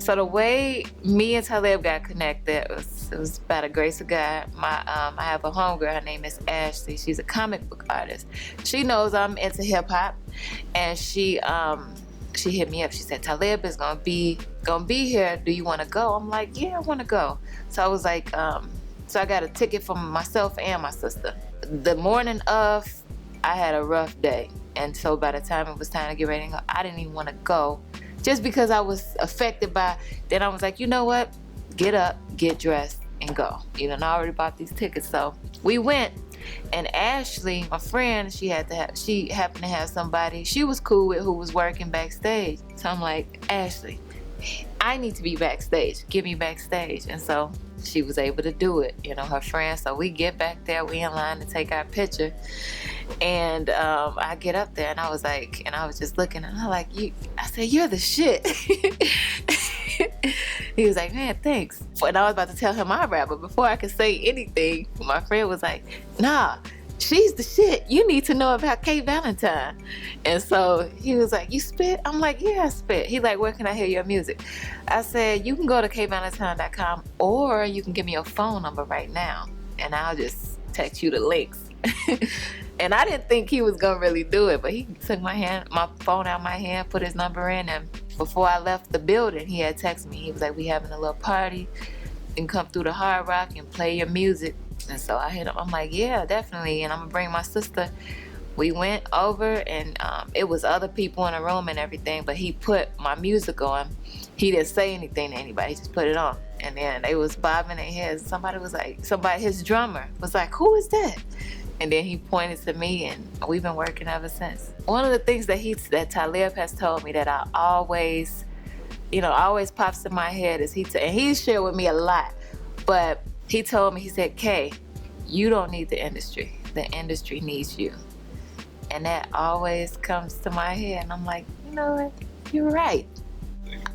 So the way me and Talib got connected was by the grace of God. I have a homegirl, her name is Ashley. She's a comic book artist. She knows I'm into hip hop, and she hit me up. She said, Talib is gonna be here. Do you want to go? I'm like, yeah, I want to go. So I was like, so I got a ticket for myself and my sister. The morning of, I had a rough day, and so by the time it was time to get ready to go, I didn't even want to go, just because I was affected by. Then I was like, you know what? Get up, get dressed, and go. You know, and I already bought these tickets, so we went. And Ashley, my friend, she happened to have somebody she was cool with who was working backstage. So I'm like, Ashley, I need to be backstage. Get me backstage. And so she was able to do it, you know, her friend. So we get back there, we in line to take our picture. And I get up there and I was like, and I was just looking and I'm like, I said, you're the shit. He was like, man, thanks. And I was about to tell him my rap, but before I could say anything, my friend was like, nah, she's the shit. You need to know about K Valentine. And so he was like, you spit? I'm like, yeah, I spit. He's like, where can I hear your music? I said, you can go to kvalentine.com or you can give me your phone number right now and I'll just text you the links. And I didn't think he was gonna really do it, but he took my phone out of my hand, put his number in, and before I left the building, he had texted me. He was like, we having a little party. You can come through the Hard Rock and play your music. And so I hit him. I'm like, yeah, definitely. And I'm gonna bring my sister. We went over and it was other people in the room and everything, but he put my music on. He didn't say anything to anybody, he just put it on. And then they was bobbing their heads. His drummer was like, who is that? And then he pointed to me, and we've been working ever since. One of the things that Talib has told me that I always pops in my head is and he's shared with me a lot, but he told me, he said, Kay, you don't need the industry. The industry needs you. And that always comes to my head, and I'm like, you know what? You're right.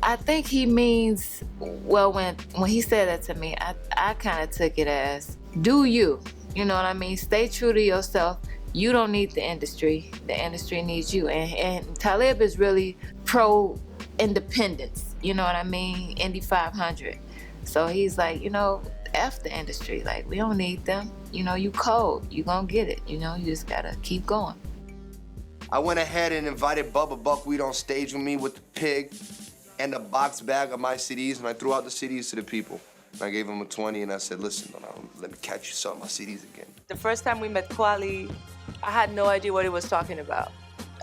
I think he means, well, when he said that to me, I kind of took it as, do you. You know what I mean? Stay true to yourself. You don't need the industry. The industry needs you. And Talib is really pro-independence. You know what I mean? Indy 500. So he's like, you know, F the industry. Like, we don't need them. You know, you cold. You gonna get it. You know, you just gotta keep going. I went ahead and invited Bubba Buckwheat on stage with me with the pig and a box bag of my CDs, and I threw out the CDs to the people. And I gave him a 20 and I said, listen, let me catch you some of my CDs again. The first time we met Kweli, I had no idea what he was talking about.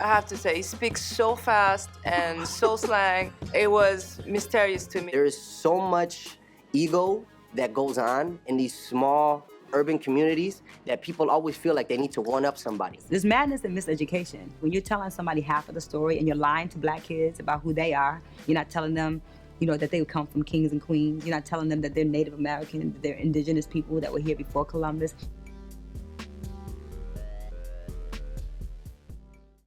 I have to say, he speaks so fast and so slang. It was mysterious to me. There is so much ego that goes on in these small urban communities that people always feel like they need to one-up somebody. There's madness and miseducation. When you're telling somebody half of the story and you're lying to black kids about who they are, you're not telling them, you know, that they would come from kings and queens. You're not telling them that they're Native American, that they're indigenous people that were here before Columbus.